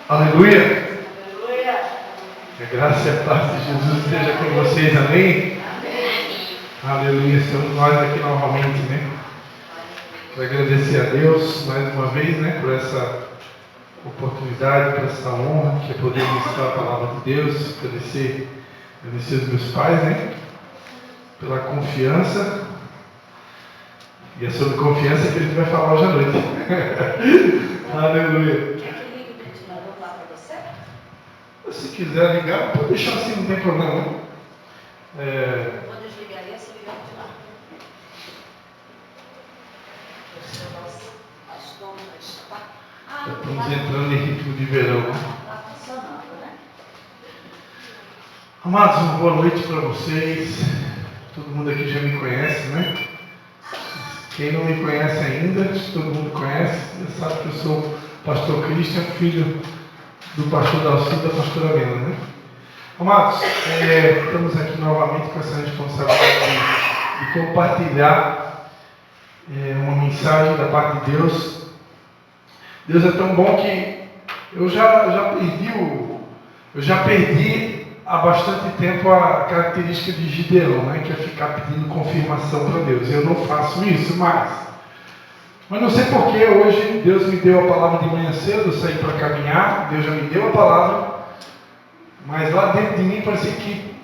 Aleluia. Aleluia. Que a graça e a paz de Jesus esteja com vocês, amém? Amém. Aleluia. Estamos nós aqui novamente, né? Para agradecer a Deus mais uma vez, né? Por essa oportunidade, por essa honra que é poder ministrar a palavra de Deus. Agradecer os meus pais, né? Pela confiança. E é sobre confiança que a gente vai falar hoje à noite. Aleluia. Se quiser ligar, pode deixar assim, não tem problema. Vou desligar e você liga de lá. Estamos entrando em ritmo de verão. Está funcionando, né? Amados, uma boa noite para vocês. Todo mundo aqui já me conhece, né? Quem não me conhece ainda, todo mundo conhece, já sabe que eu sou o pastor Christian, filho do pastor Dalcino e da pastora Mena, né? Amados, estamos aqui novamente com essa responsabilidade de compartilhar uma mensagem da parte de Deus. Deus é tão bom que eu já perdi há bastante tempo a característica de Gideão, né? Que é ficar pedindo confirmação para Deus. Eu não faço isso mais. Mas não sei porquê, hoje Deus me deu a palavra de manhã cedo, eu saí para caminhar, Deus já me deu a palavra, mas lá dentro de mim parecia que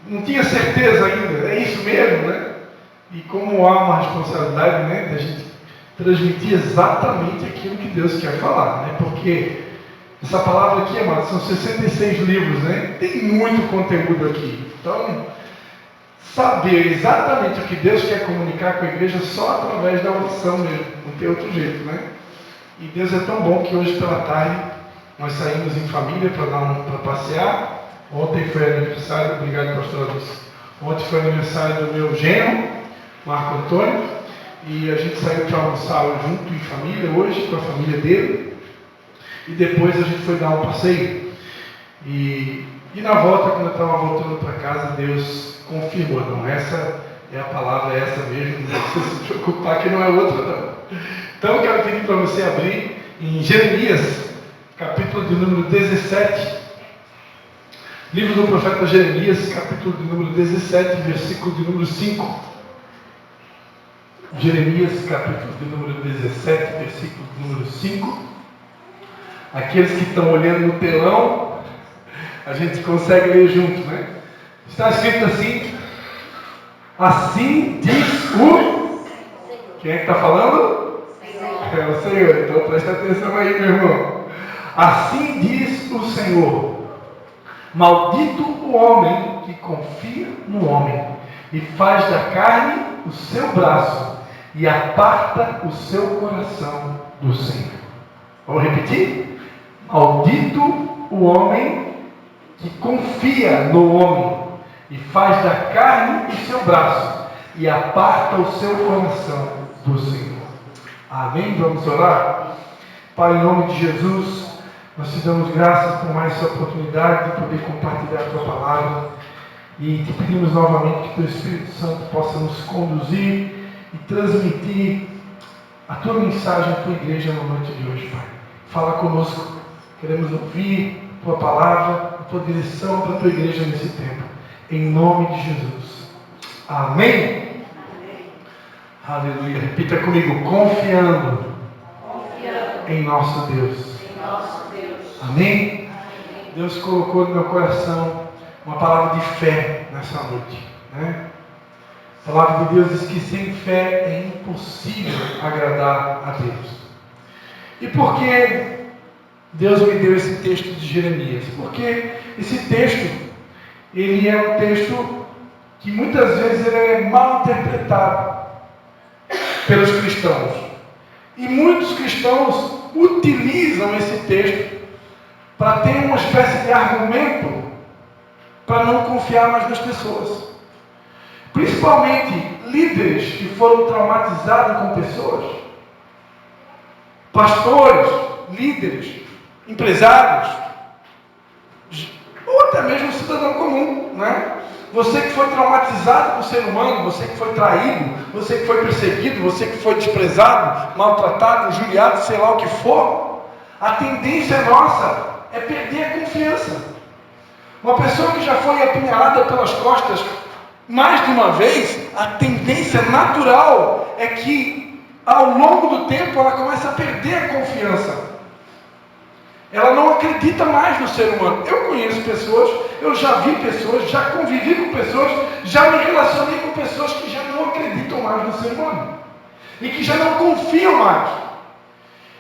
não tinha certeza ainda, é isso mesmo, né? E como há uma responsabilidade, né, da gente transmitir exatamente aquilo que Deus quer falar, né? Porque essa palavra aqui, amados, são 66 livros, né? Tem muito conteúdo aqui. Então, saber exatamente o que Deus quer comunicar com a igreja só através da oração mesmo, não tem outro jeito, né? E Deus é tão bom que hoje pela tarde nós saímos em família para passear. Ontem foi aniversário, obrigado pastor Alice. Ontem foi aniversário do meu genro, Marco Antônio, e a gente saiu para almoçar junto em família hoje, com a família dele, e depois a gente foi dar um passeio. E na volta, quando eu estava voltando para casa, Deus confirmou, não, essa é a palavra, é essa mesmo, não precisa se preocupar que não é outra não. Então eu quero pedir para você abrir em Jeremias, capítulo de número 17, livro do profeta Jeremias, capítulo de número 17, versículo de número 5. Jeremias, capítulo de número 17, versículo de número 5. Aqueles que estão olhando no telão, a gente consegue ler junto, né? Está escrito assim: assim diz o... Quem é que está falando? É o Senhor. Então presta atenção aí, meu irmão. Assim diz o Senhor: maldito o homem que confia no homem e faz da carne o seu braço e aparta o seu coração do Senhor. Vamos repetir? Maldito o homem que confia no homem e faz da carne o seu braço e aparta o seu coração do Senhor. Amém? Vamos orar? Pai, em nome de Jesus, nós te damos graças por mais essa oportunidade de poder compartilhar a tua palavra e te pedimos novamente que o teu Espírito Santo possa nos conduzir e transmitir a tua mensagem à tua igreja na noite de hoje, Pai. Fala conosco, queremos ouvir a tua palavra, a tua direção para a tua igreja nesse tempo. Em nome de Jesus. Amém? Amém. Aleluia. Repita comigo. Confiando em nosso Deus. Amém? Amém? Deus colocou no meu coração uma palavra de fé nessa noite, né? A palavra de Deus diz que sem fé é impossível agradar a Deus. E por que Deus me deu esse texto de Jeremias? Porque esse texto, ele é um texto que muitas vezes ele é mal interpretado pelos cristãos. E muitos cristãos utilizam esse texto para ter uma espécie de argumento para não confiar mais nas pessoas. Principalmente líderes que foram traumatizados com pessoas, pastores, líderes, empresários, ou até mesmo cidadão comum, né? Você que foi traumatizado por ser humano, você que foi traído, você que foi perseguido, você que foi desprezado, maltratado, injuriado, sei lá o que for. a tendência nossa é perder a confiança. Uma pessoa que já foi apunhalada pelas costas mais de uma vez, a tendência natural é que ao longo do tempo ela começa a perder a confiança. Ela não acredita mais no ser humano. Eu conheço pessoas, eu já vi pessoas, já convivi com pessoas, já me relacionei com pessoas que já não acreditam mais no ser humano. E que já não confiam mais.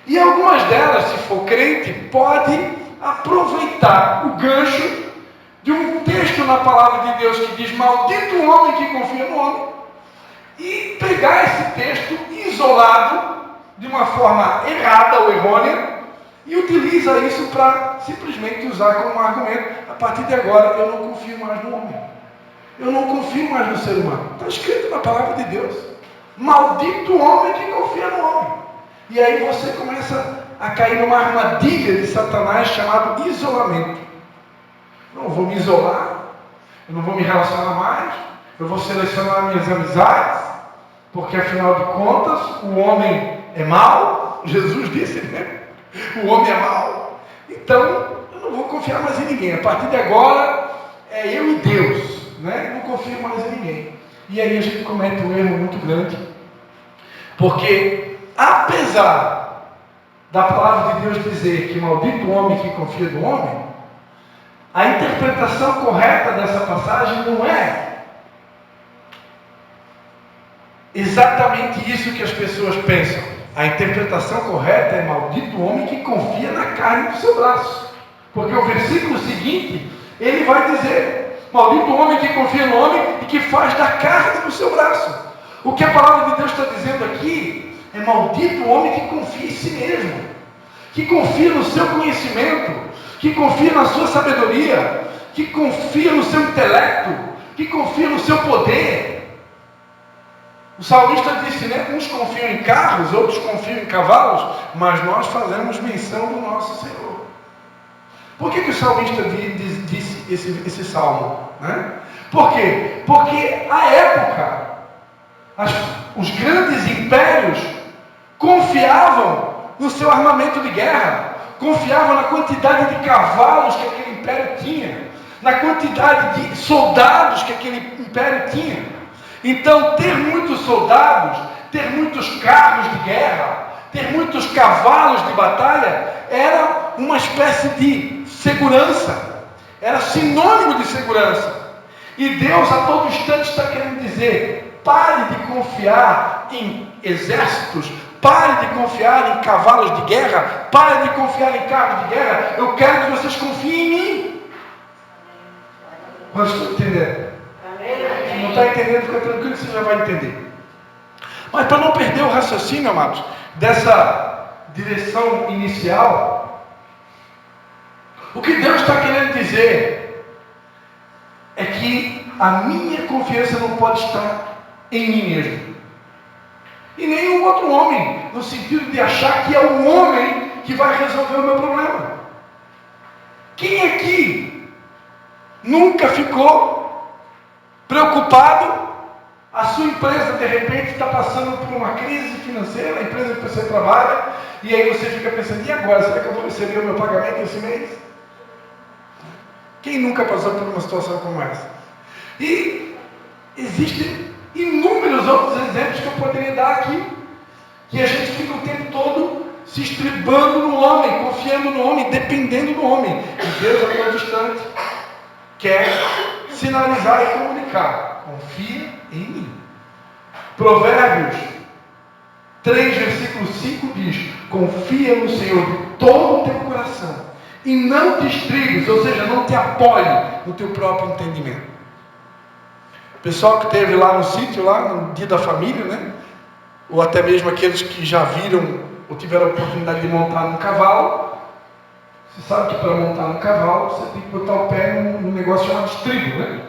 E algumas delas, se for crente, pode aproveitar o gancho de um texto na palavra de Deus que diz: maldito o homem que confia no homem, e pegar esse texto isolado, de uma forma errada ou errônea, e utiliza isso para simplesmente usar como argumento: a partir de agora eu não confio mais no homem, eu não confio mais no ser humano. Está escrito na palavra de Deus: maldito o homem que confia no homem. E aí você começa a cair numa armadilha de Satanás chamado isolamento. Não vou me isolar, eu não vou me relacionar mais, eu vou selecionar minhas amizades, porque afinal de contas o homem é mau. Jesus disse, né? O homem é mau. Então eu não vou confiar mais em ninguém. A partir de agora é eu e Deus, né? Eu não confio mais em ninguém. E aí a gente comete um erro muito grande, porque apesar da palavra de Deus dizer que maldito o homem que confia no homem, a interpretação correta dessa passagem não é exatamente isso que as pessoas pensam. A interpretação correta é: maldito o homem que confia na carne do seu braço. Porque o versículo seguinte, ele vai dizer: maldito o homem que confia no homem e que faz da carne do seu braço. O que a palavra de Deus está dizendo aqui é: maldito o homem que confia em si mesmo, que confia no seu conhecimento, que confia na sua sabedoria, que confia no seu intelecto, que confia no seu poder. O salmista disse, né? Uns confiam em carros, outros confiam em cavalos, mas nós fazemos menção do nosso Senhor. Por que o salmista disse esse salmo? Né? Por quê? Porque à época, os grandes impérios confiavam no seu armamento de guerra, confiavam na quantidade de cavalos que aquele império tinha, na quantidade de soldados que aquele império tinha. Então, ter muitos soldados, ter muitos carros de guerra, ter muitos cavalos de batalha, era uma espécie de segurança, era sinônimo de segurança. E Deus a todo instante está querendo dizer: pare de confiar em exércitos, pare de confiar em cavalos de guerra, pare de confiar em carros de guerra, eu quero que vocês confiem em mim. Mas estou entendendo? Se não está entendendo, fica tranquilo que você já vai entender. Mas para não perder o raciocínio, amados, dessa direção inicial, o que Deus está querendo dizer é que a minha confiança não pode estar em mim mesmo, e nenhum outro homem, no sentido de achar que é o homem que vai resolver o meu problema. Quem aqui nunca ficou preocupado? A sua empresa de repente está passando por uma crise financeira, a empresa que você trabalha, e aí você fica pensando: e agora, será que eu vou receber o meu pagamento esse mês? Quem nunca passou por uma situação como essa? E existem inúmeros outros exemplos que eu poderia dar aqui, que a gente fica o tempo todo se estribando no homem, confiando no homem, dependendo do homem. E Deus, a todo instante, quer sinalizar e comunicar: confia em mim. Provérbios 3, versículo 5 diz: confia no Senhor de todo o teu coração e não te estribes, ou seja, não te apoie no teu próprio entendimento. O pessoal que esteve lá no sítio, lá no dia da família, né? Ou até mesmo aqueles que já viram ou tiveram a oportunidade de montar num cavalo, você sabe que para montar no cavalo você tem que botar o pé num negócio chamado estribo, né?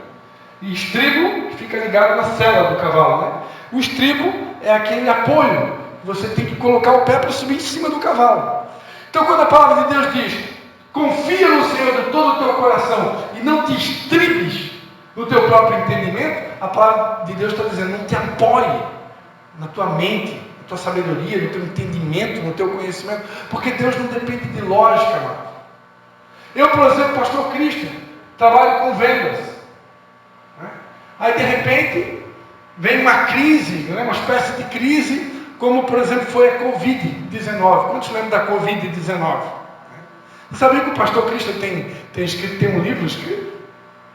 E estribo fica ligado na sela do cavalo, né? O estribo é aquele apoio, você tem que colocar o pé para subir em cima do cavalo. Então, quando a palavra de Deus diz: confia no Senhor de todo o teu coração e não te estribes no teu próprio entendimento, a palavra de Deus está dizendo: não te apoie na tua mente, na tua sabedoria, no teu entendimento, no teu conhecimento, porque Deus não depende de lógica, amado. Eu, por exemplo, pastor Cristian, trabalho com vendas, né? Aí de repente vem uma crise, né? Uma espécie de crise, como por exemplo foi a Covid-19. Quantos lembram da Covid-19? Você sabia que o pastor Cristian tem um livro escrito?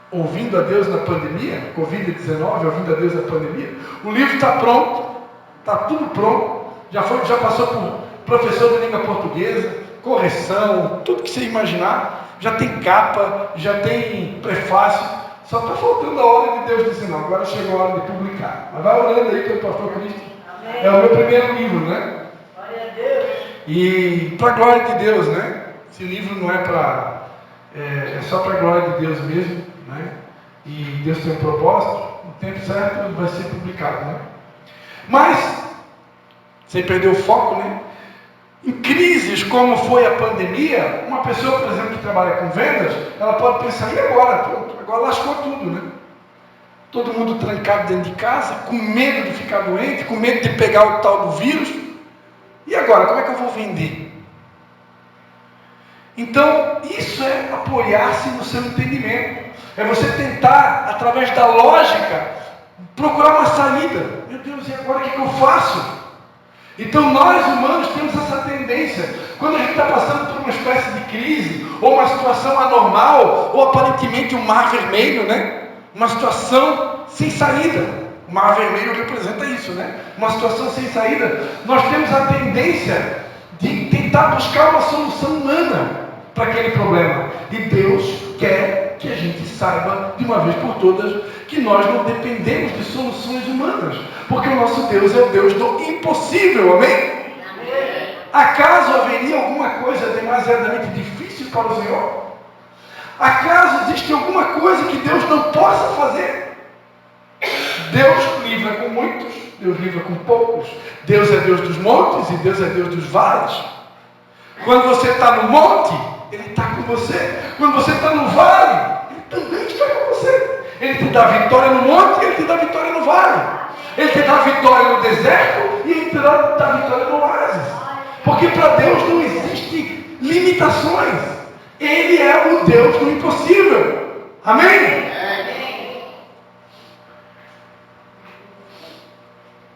Ouvindo a Deus na pandemia, Covid-19, ouvindo a Deus na pandemia. O livro está pronto, está tudo pronto, já passou por professor de língua portuguesa, correção, tudo que você imaginar, já tem capa, já tem prefácio, só está faltando a hora de Deus dizer, não, agora chegou a hora de publicar. Mas vai orando aí pelo pastor Cristo. É o meu primeiro livro, né? Glória a Deus. E para a glória de Deus, né? Esse livro não é para... É só para a glória de Deus mesmo, né? E Deus tem um propósito, no tempo certo ele vai ser publicado, né? Mas, sem perder o foco, né? Em crises como foi a pandemia, uma pessoa, por exemplo, que trabalha com vendas, ela pode pensar, e agora? Pronto, agora lascou tudo, né? Todo mundo trancado dentro de casa, com medo de ficar doente, com medo de pegar o tal do vírus. E agora, como é que eu vou vender? Então, isso é apoiar-se no seu entendimento. É você tentar, através da lógica, procurar uma saída. Meu Deus, e agora o que eu faço? Então, nós humanos temos essa tendência. Quando a gente está passando por uma espécie de crise, ou uma situação anormal, ou aparentemente um mar vermelho, né? Uma situação sem saída. O mar vermelho representa isso, né? Uma situação sem saída. Nós temos a tendência de tentar buscar uma solução humana para aquele problema. E Deus quer que a gente saiba, de uma vez por todas, que nós não dependemos de soluções humanas. Porque o nosso Deus é o Deus do impossível, amém? Amém. Acaso haveria alguma coisa demasiadamente difícil para o Senhor? Acaso existe alguma coisa que Deus não possa fazer? Deus livra com muitos, Deus livra com poucos. Deus é Deus dos montes e Deus é Deus dos vales. Quando você está no monte, Ele está com você. Quando você está no vale, Ele também está com você. Ele te dá vitória no monte e Ele te dá vitória no vale. Ele te dá vitória no deserto e Ele te dá vitória no oásis. Porque para Deus não existe limitações. Ele é o Deus do impossível. Amém? Amém.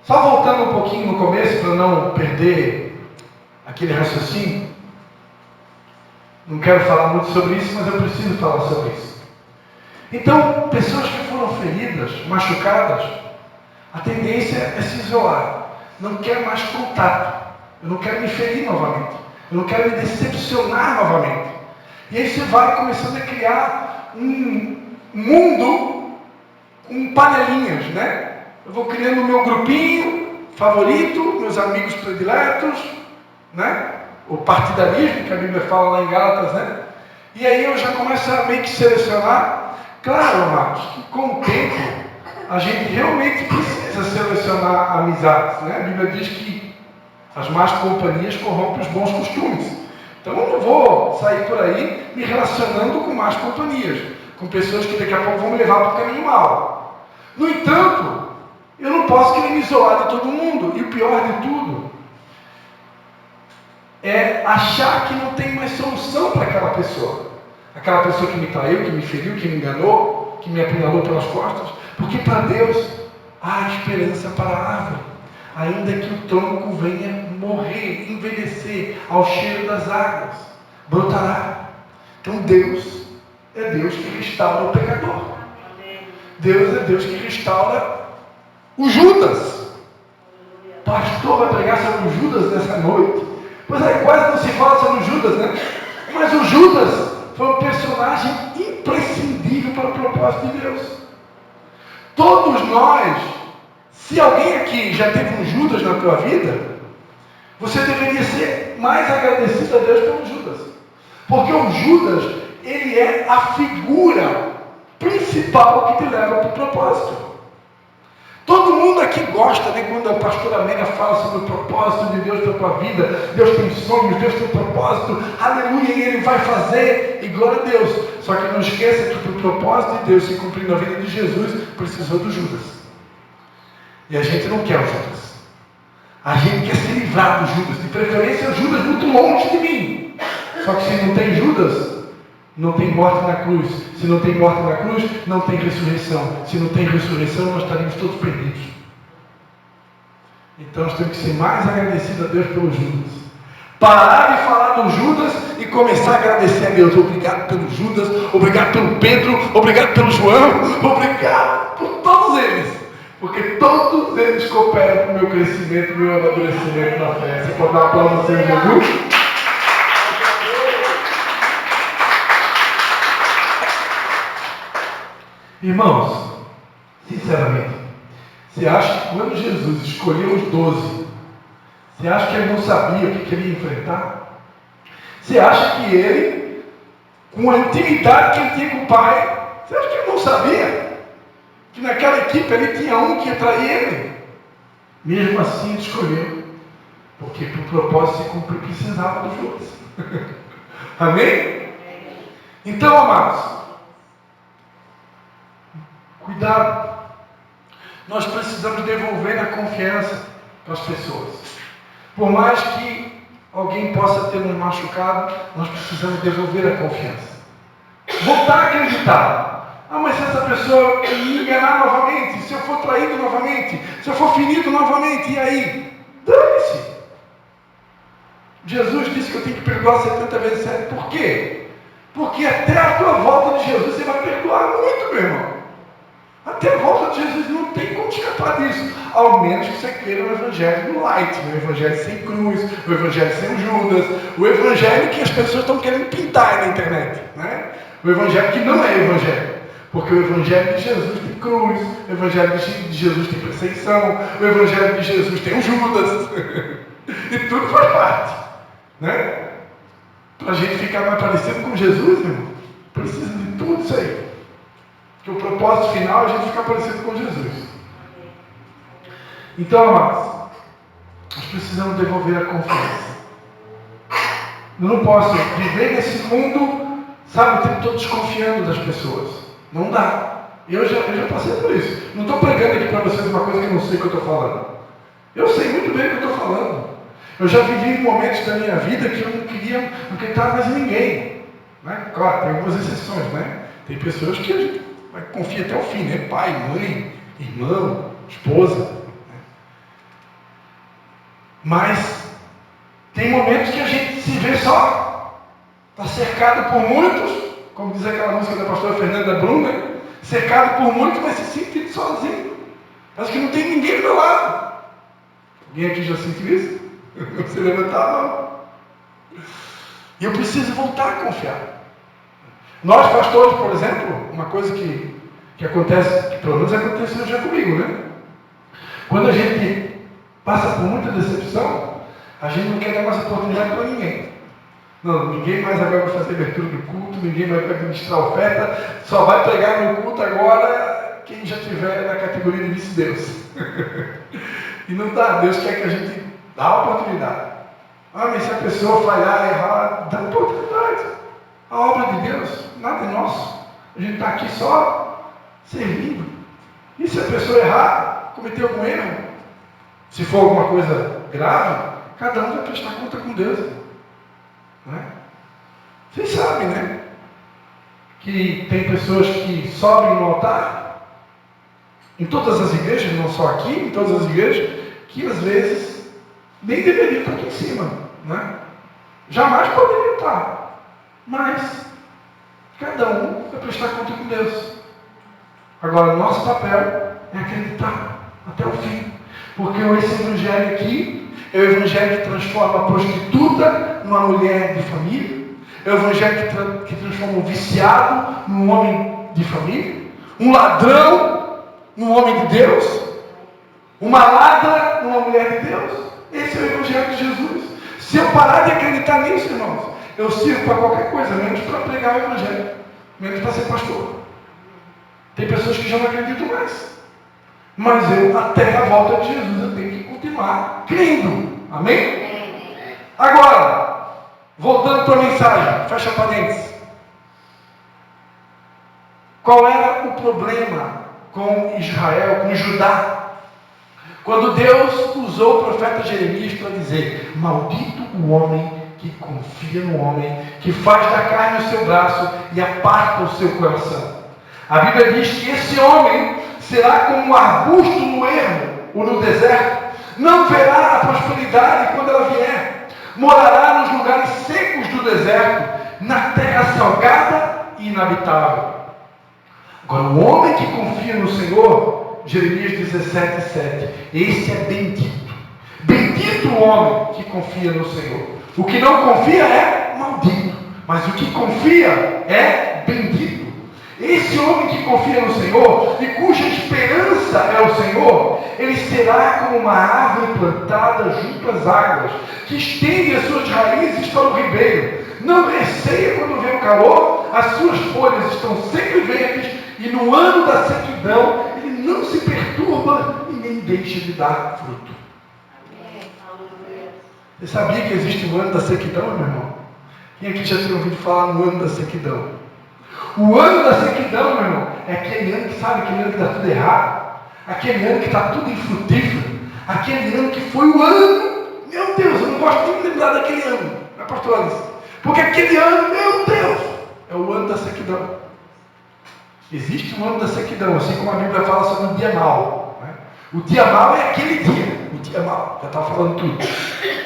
Só voltando um pouquinho no começo, para não perder aquele raciocínio. Não quero falar muito sobre isso, mas eu preciso falar sobre isso. Então, pessoas que foram feridas, machucadas, a tendência é se isolar. Não quero mais contato. Eu não quero me ferir novamente. Eu não quero me decepcionar novamente. E aí você vai começando a criar um mundo com panelinhas, né? Eu vou criando o meu grupinho favorito, meus amigos prediletos, né? O partidarismo, que a Bíblia fala lá em Gálatas, né? E aí eu já começo a meio que selecionar. Claro, amados, que com o tempo a gente realmente precisa selecionar amizades, né? A Bíblia diz que as más companhias corrompem os bons costumes. Então eu não vou sair por aí me relacionando com más companhias, com pessoas que daqui a pouco vão me levar para o caminho mal. No entanto, eu não posso querer me isolar de todo mundo. E o pior de tudo é achar que não tem mais solução para aquela pessoa. Aquela pessoa que me traiu, que me feriu, que me enganou, que me apunhalou pelas costas. Porque para Deus há esperança para a árvore. Ainda que o tronco venha morrer, envelhecer ao cheiro das águas, brotará. Então Deus é Deus que restaura o pecador. Deus é Deus que restaura o Judas. Pastor vai pregar sobre o Judas nessa noite? Pois é, quase não se fala sobre o Judas, né? Mas o Judas foi um personagem imprescindível para o propósito de Deus. Todos nós, se alguém aqui já teve um Judas na tua vida, você deveria ser mais agradecido a Deus pelo Judas. Porque o Judas, ele é a figura principal que te leva para o propósito. Todo mundo aqui gosta, né, quando a pastora Amélia fala sobre o propósito de Deus para a tua vida. Deus tem sonhos, Deus tem propósito, aleluia, e Ele vai fazer, e glória a Deus. Só que não esqueça que para o propósito de Deus se cumprir na vida de Jesus, precisou do Judas. E a gente não quer o Judas. A gente quer se livrar do Judas, de preferência o Judas muito longe de mim. Só que se não tem Judas, não tem morte na cruz. Se não tem morte na cruz, não tem ressurreição. Se não tem ressurreição, nós estaremos todos perdidos. Então nós temos que ser mais agradecidos a Deus pelo Judas. Parar de falar do Judas e começar a agradecer a Deus. Obrigado pelo Judas, obrigado pelo Pedro, obrigado pelo João, obrigado por todos eles. Porque todos eles cooperam para o meu crescimento, meu amadurecimento na fé. Você pode dar aplauso ao Senhor Jesus? Irmãos, sinceramente, você acha que quando Jesus escolheu os 12, você acha que ele não sabia o que ele ia enfrentar? Você acha que ele, com a intimidade que ele tinha com o Pai, você acha que ele não sabia? Que naquela equipe ali tinha um que ia trair ele? Mesmo assim ele escolheu, porque para o propósito se cumprir precisava dos outros. Amém? Então, amados, cuidado. Nós precisamos devolver a confiança para as pessoas. Por mais que alguém possa ter nos machucado, nós precisamos devolver a confiança. Voltar a acreditar. Ah, mas se essa pessoa me enganar novamente, se eu for traído novamente, se eu for ferido novamente, e aí? Dane-se. Jesus disse que eu tenho que perdoar 70 vezes 7. Por quê? Porque até a tua volta de Jesus você vai perdoar muito, meu irmão. Até a volta de Jesus não tem como escapar disso. Ao menos que você queira o evangelho do light, o evangelho sem cruz, o evangelho sem Judas, o evangelho que as pessoas estão querendo pintar aí na internet, né? O evangelho que não é evangelho. Porque o evangelho de Jesus tem cruz, o evangelho de Jesus tem perseguição, o evangelho de Jesus tem o Judas. E tudo faz parte, né? Para a gente ficar mais parecido com Jesus, irmão, precisa de tudo isso aí. Porque o propósito final é a gente ficar parecido com Jesus. Então, amados, nós precisamos devolver a confiança. Eu não posso viver nesse mundo, sabe, o tempo todo desconfiando das pessoas. Não dá. Eu já passei por isso. Não estou pregando aqui para vocês uma coisa que eu não sei o que eu estou falando. Eu sei muito bem o que eu estou falando. Eu já vivi momentos da minha vida que eu não queria acreditar mais em ninguém. Né? Claro, tem algumas exceções, né? Tem pessoas que a gente confia até o fim, né? Pai, mãe, irmão, esposa. Né? Mas tem momentos que a gente se vê só. Está cercado por muitos, como diz aquela música da pastora Fernanda Brum, né? Cercado por muitos, mas se sentindo sozinho. Parece que não tem ninguém do meu lado. Alguém aqui já sentiu isso? Você levantar a mão. E eu preciso voltar a confiar. Nós, pastores, por exemplo, uma coisa que acontece, que pelo menos aconteceu já comigo, né? Quando a gente passa por muita decepção, a gente não quer dar mais oportunidade para ninguém. Não, ninguém mais agora vai fazer abertura do culto, ninguém vai administrar a oferta, só vai pregar no culto agora quem já estiver na categoria de vice-deus. E não dá, Deus quer que a gente dá a oportunidade. Ah, mas se a pessoa falhar, errar, dá oportunidade. A obra de Deus, nada é nosso. A gente está aqui só servindo. E se a pessoa errar, cometer algum erro, se for alguma coisa grave, cada um vai prestar conta com Deus. Né? Vocês sabem, né? Que tem pessoas que sobem no altar, em todas as igrejas, não só aqui, em todas as igrejas, que às vezes nem deveriam estar aqui em cima. Né? Jamais poderiam estar. Mas cada um vai prestar conta com Deus. Agora, nosso papel é acreditar até o fim. Porque esse evangelho aqui é o evangelho que transforma a prostituta numa mulher de família. É o evangelho que transforma um viciado num homem de família. Um ladrão num homem de Deus. Uma ladra numa mulher de Deus. Esse é o evangelho de Jesus. Se eu parar de acreditar nisso, irmãos, eu sirvo para qualquer coisa, menos para pregar o evangelho, menos para ser pastor. Tem pessoas que já não acreditam mais. Mas eu, até a volta de Jesus, eu tenho que continuar crendo. Amém? Agora, voltando para a mensagem, fecha parênteses. Qual era o problema com Israel, com Judá? Quando Deus usou o profeta Jeremias para dizer: maldito o homem que confia no homem, que faz da carne o seu braço e aparta o seu coração. A Bíblia diz que esse homem será como um arbusto no ermo ou no deserto, não verá a prosperidade quando ela vier, morará nos lugares secos do deserto, na terra salgada e inabitável. Agora, o homem que confia no Senhor, Jeremias 17:7, esse é bendito. Bendito o homem que confia no Senhor. O que não confia é maldito, mas o que confia é bendito. Esse homem que confia no Senhor e cuja esperança é o Senhor, ele será como uma árvore plantada junto às águas, que estende as suas raízes para o ribeiro. Não receia quando vem o calor, as suas folhas estão sempre verdes, e no ano da sequidão ele não se perturba e nem deixa de dar fruto. Você sabia que existe o ano da sequidão, meu irmão? Quem aqui já tinha ouvido falar no ano da sequidão? O ano da sequidão, meu irmão, é aquele ano que sabe, aquele ano que está tudo errado, aquele ano que está tudo infrutífero, aquele ano que foi o ano, meu Deus, eu não gosto nem de lembrar daquele ano, não é, pastor Alice? Porque aquele ano, meu Deus, é o ano da sequidão. Existe um ano da sequidão, assim como a Bíblia fala sobre o dia mau, né? O dia mau é aquele dia, o dia mau, já estava falando tudo,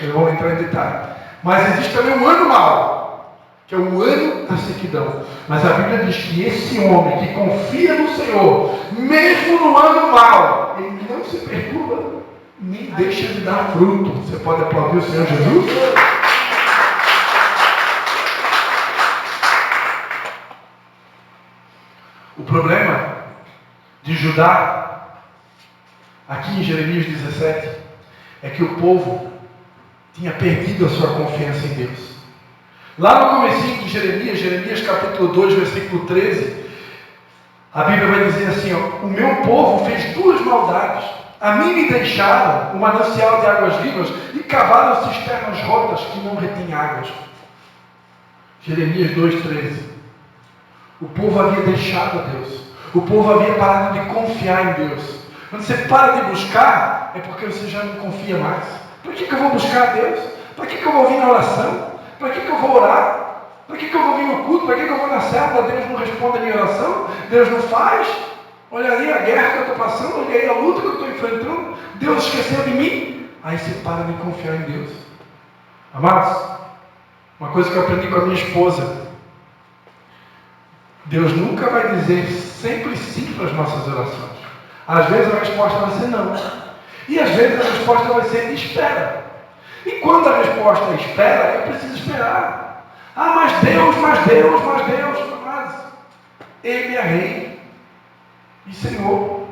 eu não vou entrar em detalhe. Mas existe também um ano mau, que é o ano da sequidão. Mas a Bíblia diz que esse homem que confia no Senhor, mesmo no ano mau, ele não se perturba, nem deixa de dar fruto. Você pode aplaudir o Senhor Jesus? O problema de Judá, aqui em Jeremias 17, é que o povo tinha perdido a sua confiança em Deus. Lá no comecinho de Jeremias capítulo 2, versículo 13, a Bíblia vai dizer assim, ó: o meu povo fez duas maldades. A mim me deixaram o manancial de águas vivas e cavaram cisternas rotas que não retêm águas. Jeremias 2:13. O povo havia deixado a Deus. O povo havia parado de confiar em Deus. Quando você para de buscar, é porque você já não confia mais. Por que eu vou buscar a Deus? Para que eu vou vir na oração? Para que eu vou orar? Para que eu vou vir no culto? Para que eu vou na célula? Deus não responde a minha oração? Deus não faz? Olha ali a guerra que eu estou passando, olha aí a luta que eu estou enfrentando. Deus esqueceu de mim? Aí você para de confiar em Deus. Amados, uma coisa que eu aprendi com a minha esposa: Deus nunca vai dizer sempre sim para as nossas orações. Às vezes a resposta vai ser não. E às vezes a resposta vai ser espera. E quando a resposta é espera, eu preciso esperar. Ah, mas Deus, amados, Ele é Rei e Senhor.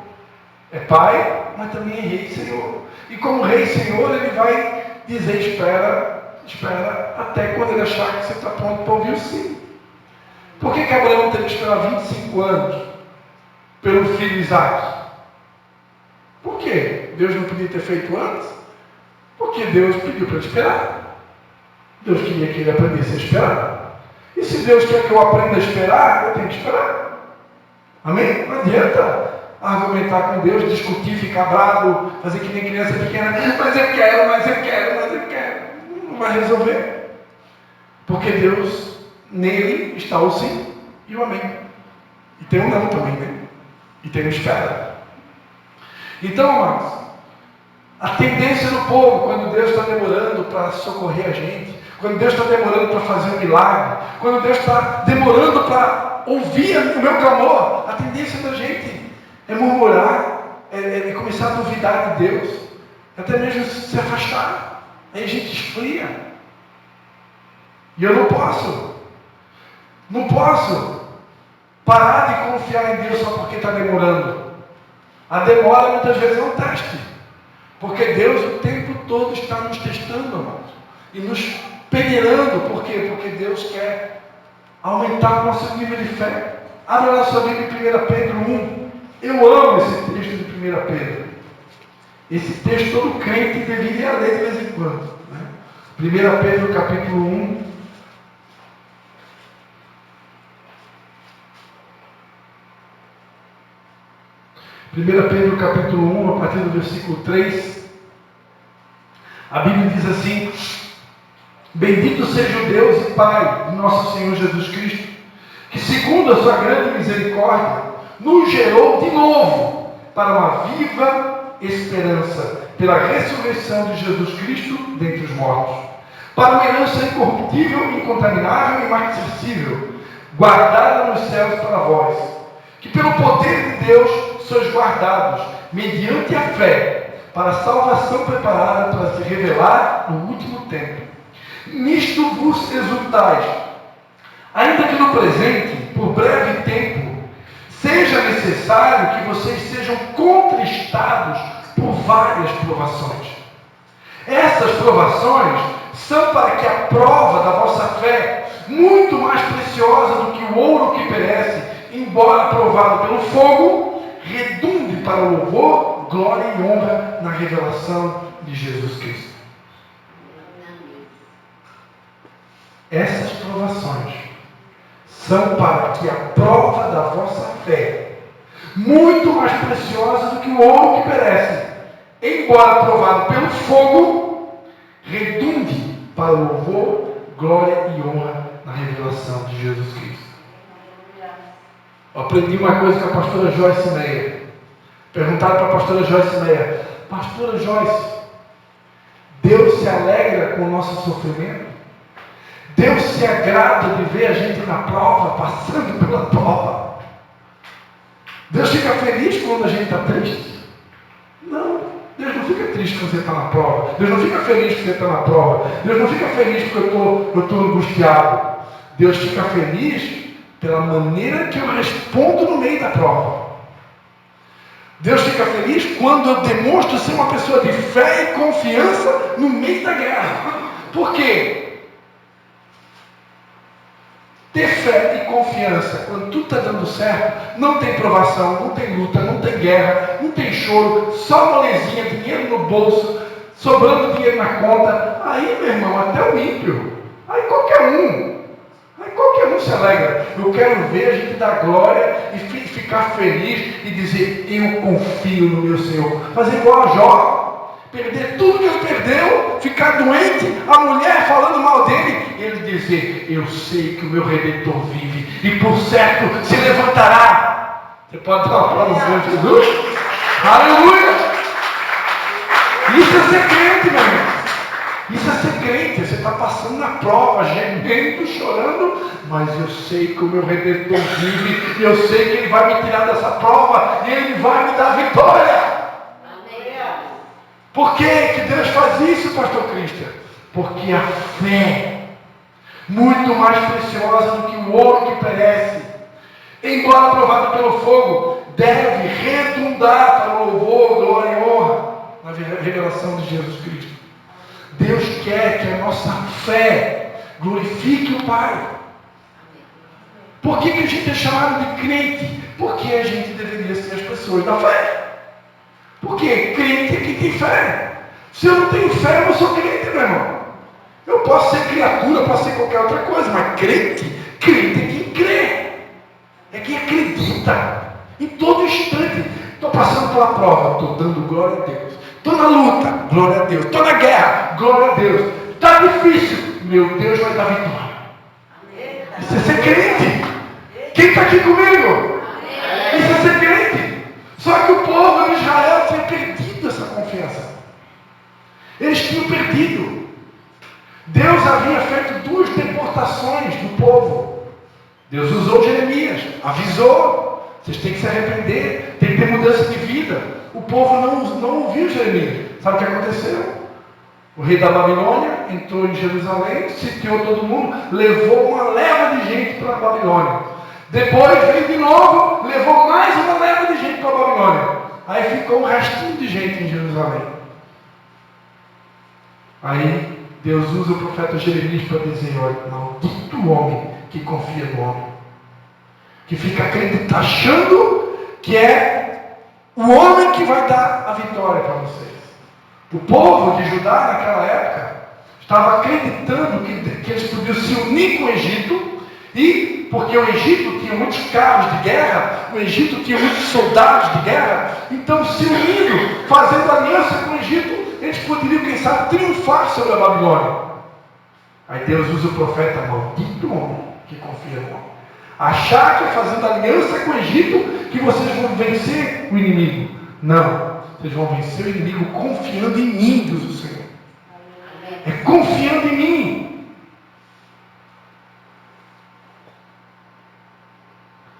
É Pai, mas também é Rei e Senhor. E como Rei e Senhor, Ele vai dizer espera até quando Ele achar que você está pronto para ouvir o sim. Por que Abraão teve que esperar 25 anos pelo filho Isaac? Por quê? Deus não podia ter feito antes? Porque Deus pediu para ele esperar. Deus queria que ele aprendesse a esperar. E se Deus quer que eu aprenda a esperar, eu tenho que esperar. Amém? Não adianta argumentar com Deus, discutir, ficar bravo, fazer que nem criança pequena. Mas eu quero. Não vai resolver. Porque Deus, nele está o sim e o amém. E tem o não também, né? E tem o espera. Então, amados, a tendência do povo, quando Deus está demorando para socorrer a gente, quando Deus está demorando para fazer um milagre, quando Deus está demorando para ouvir o meu clamor, a tendência da gente é murmurar, é começar a duvidar de Deus, até mesmo se afastar. Aí a gente esfria. E eu não posso parar de confiar em Deus só porque está demorando. A demora muitas vezes é um teste, porque Deus o tempo todo está nos testando, amados, e nos peneirando. Por quê? Porque Deus quer aumentar o nosso nível de fé. Abra lá sua Bíblia em 1 Pedro 1. Eu amo esse texto de 1 Pedro. Esse texto todo crente deveria ler de vez em quando, né? 1 Pedro capítulo 1. 1 Pedro capítulo 1, a partir do versículo 3, a Bíblia diz assim: bendito seja o Deus e Pai de nosso Senhor Jesus Cristo, que segundo a sua grande misericórdia, nos gerou de novo para uma viva esperança, pela ressurreição de Jesus Cristo dentre os mortos, para uma herança incorruptível, incontaminável e inmarcessível, guardada nos céus para vós, que pelo poder de Deus sois guardados, mediante a fé, para a salvação preparada para se revelar no último tempo. Nisto vos exultais, ainda que no presente, por breve tempo, seja necessário que vocês sejam contristados por várias provações. Essas provações são para que a prova da vossa fé, muito mais preciosa do que o ouro que perece, embora provado pelo fogo, redunde para o louvor, glória e honra na revelação de Jesus Cristo. Essas provações são para que a prova da vossa fé, muito mais preciosa do que o ouro que perece, embora provado pelo fogo, redunde para o louvor, glória e honra na revelação de Jesus Cristo. Eu aprendi uma coisa com a pastora Joyce Meyer. Perguntaram para a pastora Joyce Meyer: pastora Joyce, Deus se alegra com o nosso sofrimento? Deus se agrada de ver a gente na prova, passando pela prova? Deus fica feliz quando a gente está triste? Não, Deus não fica triste quando você está na prova. Deus não fica feliz quando você está na prova. Deus não fica feliz porque eu estou angustiado. Deus fica feliz pela maneira que eu respondo no meio da prova. Deus fica feliz quando eu demonstro ser uma pessoa de fé e confiança no meio da guerra. Por quê? Ter fé e confiança quando tudo está dando certo, não tem provação, não tem luta, não tem guerra, não tem choro, só molezinha, dinheiro no bolso, sobrando dinheiro na conta. Aí, meu irmão, até o ímpio, aí qualquer um se alegra. Eu quero ver a gente dar glória e ficar feliz e dizer: eu confio no meu Senhor. Fazer igual a Jó, perder tudo que ele perdeu, ficar doente, a mulher falando mal dele, ele dizer: eu sei que o meu Redentor vive e por certo se levantará. Você pode dar uma aplauso de Jesus? Aleluia! Isso é ser crente, meu irmão. Isso é ser crente. Você está passando na prova, gemendo, chorando, mas eu sei que o meu Redentor vive, e eu sei que Ele vai me tirar dessa prova, e Ele vai me dar vitória. Por que Deus faz isso, pastor Cristian? Porque a fé, muito mais preciosa do que o ouro que perece, embora provado pelo fogo, deve redundar para o louvor, glória e honra na revelação de Jesus Cristo. Deus quer que a nossa fé glorifique o Pai. Por que a gente é chamado de crente? Porque a gente deveria ser as pessoas da fé. Porque crente é quem tem fé. Se eu não tenho fé, eu não sou crente, meu irmão. Eu posso ser criatura, eu posso ser qualquer outra coisa, mas crente é quem crê. É quem acredita. Em todo instante. Estou passando pela prova, estou dando glória a Deus. Estou na luta, glória a Deus. Estou na guerra, glória a Deus. Está difícil, meu Deus vai dar vitória. Isso é ser crente. Quem está aqui comigo? Isso é ser crente. Só que o povo de Israel tinha perdido essa confiança. Eles tinham perdido. Deus havia feito 2 deportações do povo. Deus usou Jeremias, avisou: vocês têm que se arrepender, tem que ter mudança de vida. O povo não ouviu Jeremias. Sabe o que aconteceu? O rei da Babilônia entrou em Jerusalém, sitiou todo mundo, levou uma leva de gente para a Babilônia. Depois veio de novo, levou mais uma leva de gente para a Babilônia. Aí ficou um restinho de gente em Jerusalém. Aí Deus usa o profeta Jeremias para dizer: olha, maldito o homem que confia no homem, que fica acreditando, achando que é o homem que vai dar a vitória para vocês. O povo de Judá naquela época estava acreditando que eles podiam se unir com o Egito e porque o Egito tinha muitos carros de guerra, o Egito tinha muitos soldados de guerra, então se unindo, fazendo aliança com o Egito, eles poderiam, quem sabe, triunfar sobre a Babilônia. Aí Deus usa o profeta, maldito homem que confia no homem. Achar que fazendo aliança com o Egito que vocês vão vencer o inimigo. Não, vocês vão vencer o inimigo confiando em mim, diz o Senhor. É confiando em mim.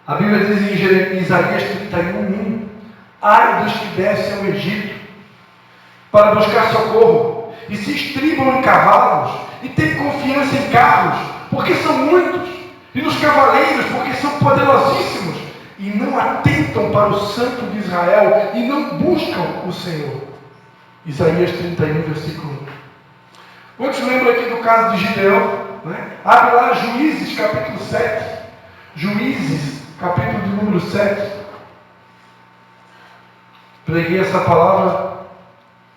A Bíblia diz em Isaías 31:1: ai dos que descem ao Egito para buscar socorro e se estribam em cavalos e têm confiança em carros, porque são muitos, e nos cavaleiros, porque são poderosíssimos, e não atentam para o Santo de Israel e não buscam o Senhor. Isaías 31, versículo 1. Quantos lembram aqui do caso de Gideão? Né? Abre lá Juízes, capítulo 7. Juízes, capítulo de número 7. Preguei essa palavra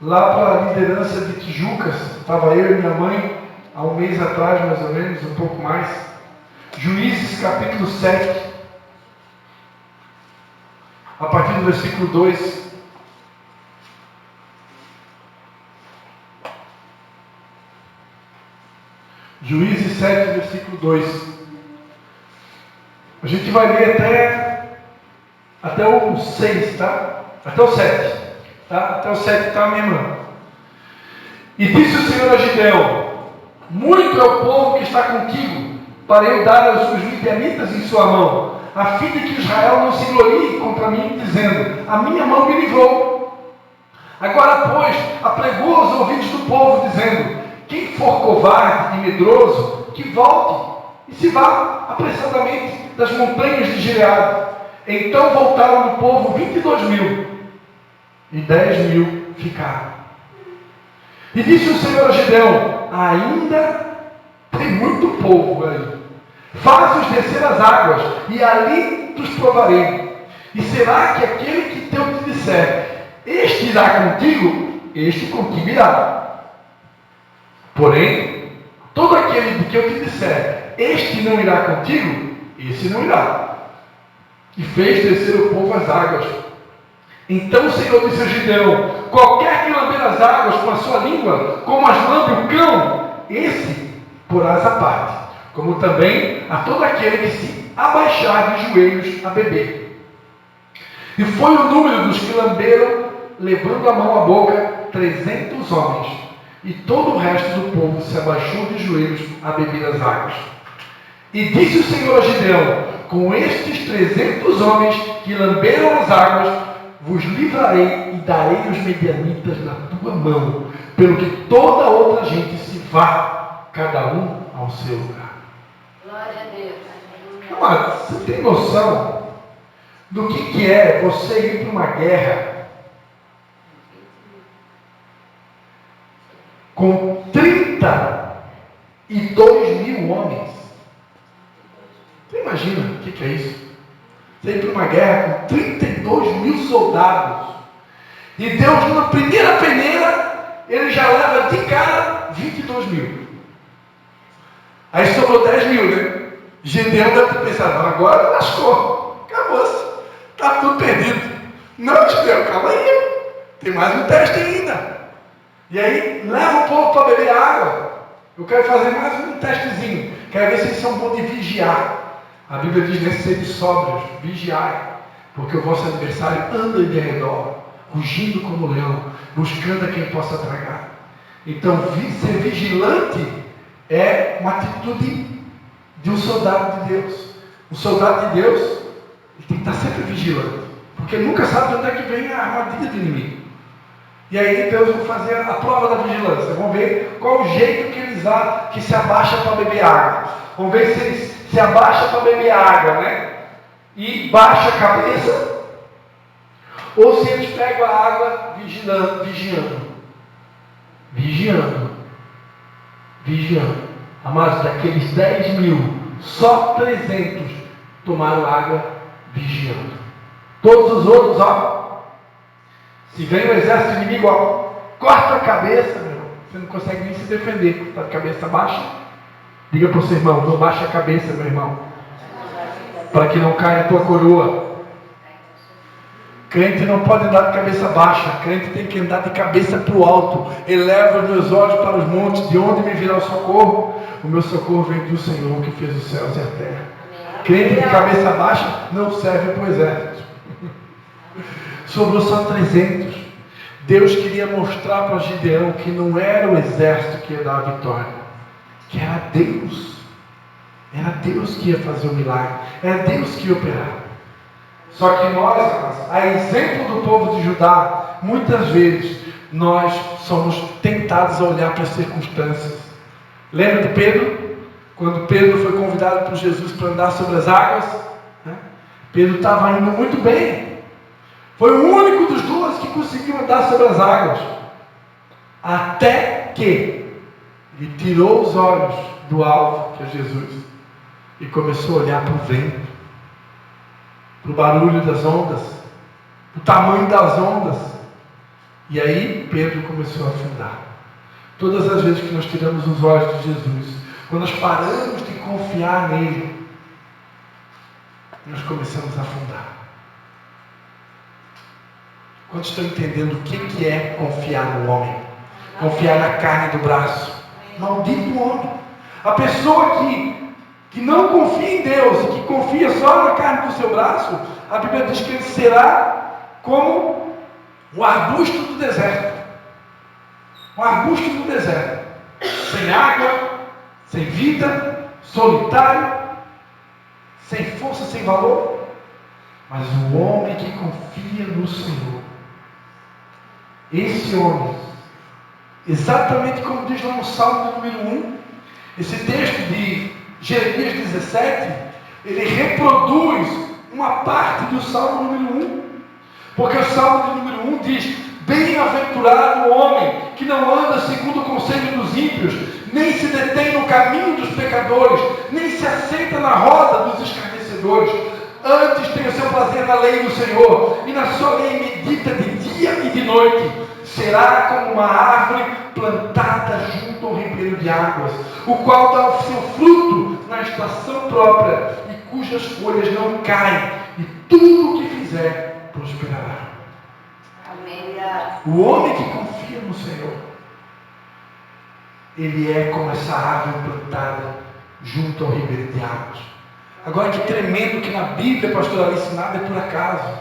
lá para a liderança de Tijucas. Estava eu e minha mãe há um mês atrás, mais ou menos, um pouco mais. Juízes, capítulo 7. A partir do versículo 2. Juízes 7, versículo 2. A gente vai ler até o 6, tá? Até o 7. Tá? Até o 7, tá, minha irmã? E disse o Senhor a Gideão: muito é o povo que está contigo, para eu dar os midianitas em sua mão, a fim de que Israel não se glorie contra mim, dizendo: a minha mão me livrou. Agora, pois, apregou aos ouvidos do povo, dizendo: quem for covarde e medroso, que volte e se vá apressadamente das montanhas de Gileade. Então voltaram do povo 22.000, e 10.000 ficaram. E disse o Senhor a Gideão: ainda tem muito povo aí. Faz-os descer as águas, e ali os provarei. E será que aquele que te disser: este irá contigo, este contigo irá. Porém, todo aquele de que eu te disser: este não irá contigo, esse não irá. E fez descer o povo as águas. Então o Senhor disse a Gideão: qualquer que lamber as águas com a sua língua, como as lambe o cão, esse porás à parte, como também a todo aquele que se abaixar de joelhos a beber. E foi o número dos que lamberam, levando a mão à boca, 300 homens. E todo o resto do povo se abaixou de joelhos a beber as águas. E disse o Senhor a Gideão: com estes 300 homens que lamberam as águas, vos livrarei e darei os medianitas na tua mão, pelo que toda outra gente se vá, cada um ao seu lugar. Glória a Deus. Amado, você tem noção do que é você ir para uma guerra com 32.000 homens? Você imagina o que é isso? Você ir para uma guerra com 32.000 soldados. E Deus, na primeira peneira, Ele já leva de cara 22.000. Aí sobrou 10.000, né? Gideão deve ter pensado: agora lascou, acabou-se, está tudo perdido. Não, Gideão, calma aí, tem mais um teste ainda. E aí, leva o povo para beber água. Eu quero fazer mais um testezinho. Quero ver se eles são bons de vigiar. A Bíblia diz: nesse sede sóbrios, vigiai, porque o vosso adversário anda de redor, rugindo como leão, buscando a quem possa tragar. Então, ser vigilante é uma atitude de um soldado de Deus. O soldado de Deus, ele tem que estar sempre vigilante, porque nunca sabe de onde é que vem a armadilha do inimigo. E aí Deus vai fazer a prova da vigilância. Vamos ver qual o jeito que eles que se abaixa para beber água. Vamos ver se eles se abaixa para beber água, né? E baixa a cabeça, ou se eles pegam a água vigiando. Amados, daqueles 10.000, só 300 tomaram água vigiando. Todos os outros, se vem o exército inimigo, corta a cabeça, meu irmão. Você não consegue nem se defender, está de cabeça baixa. Diga para o seu irmão: não baixa a cabeça, meu irmão. para que não caia a tua coroa. Crente não pode andar de cabeça baixa, crente tem que andar de cabeça para o alto. Eleva os meus olhos para os montes, de onde me virá o socorro? O meu socorro vem do Senhor que fez os céus e a terra. Crente de cabeça baixa não serve para o exército. Sobrou só 300. Deus queria mostrar para Gideão que não era o exército que ia dar a vitória, que era Deus. Era Deus que ia fazer o milagre, era Deus que ia operar. Só que nós, a exemplo do povo de Judá, muitas vezes nós somos tentados a olhar para as circunstâncias. Lembra de Pedro? Quando Pedro foi convidado por Jesus para andar sobre as águas, né? Pedro estava indo muito bem. Foi o único dos 12 que conseguiu andar sobre as águas. Até que ele tirou os olhos do alvo, que é Jesus, e começou a olhar para o vento, para o barulho das ondas, o tamanho das ondas. E aí Pedro começou a afundar. Todas as vezes que nós tiramos os olhos de Jesus, quando nós paramos de confiar nele, nós começamos a afundar. Quantos estão entendendo o que é confiar no homem? Confiar na carne do braço. Maldito homem. A pessoa que não confia em Deus e que confia só na carne do seu braço, a Bíblia diz que ele será como um arbusto do deserto. Um arbusto do deserto. Sem água, sem vida, solitário, sem força, sem valor. Mas o homem que confia no Senhor, esse homem, exatamente como diz lá no Salmo número 1, esse texto de Jeremias 17, ele reproduz uma parte do Salmo número 1, porque o Salmo número 1 diz: bem-aventurado o homem que não anda segundo o conselho dos ímpios, nem se detém no caminho dos pecadores, nem se assenta na roda dos escarnecedores. Antes tem o seu prazer na lei do Senhor, e na sua lei medita de dia e de noite. Será como uma árvore plantada junto ao ribeiro de águas, o qual dá o seu fruto na estação própria, e cujas folhas não caem, e tudo o que fizer prosperará. Amém. O homem que confia no Senhor, ele é como essa árvore plantada junto ao ribeiro de águas. Agora, que tremendo que na Bíblia, pastor Alice, nada é por acaso.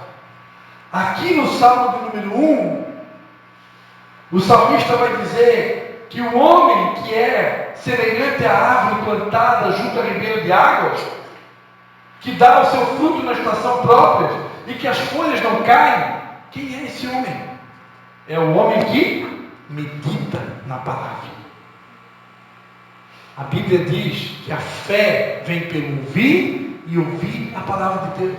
Aqui no Salmo de número 1, o salmista vai dizer que o homem que é semelhante à árvore plantada junto ao ribeiro de águas, que dá o seu fruto na estação própria e que as folhas não caem, quem é esse homem? É o homem que medita na palavra. A Bíblia diz que a fé vem pelo ouvir e ouvir a palavra de Deus.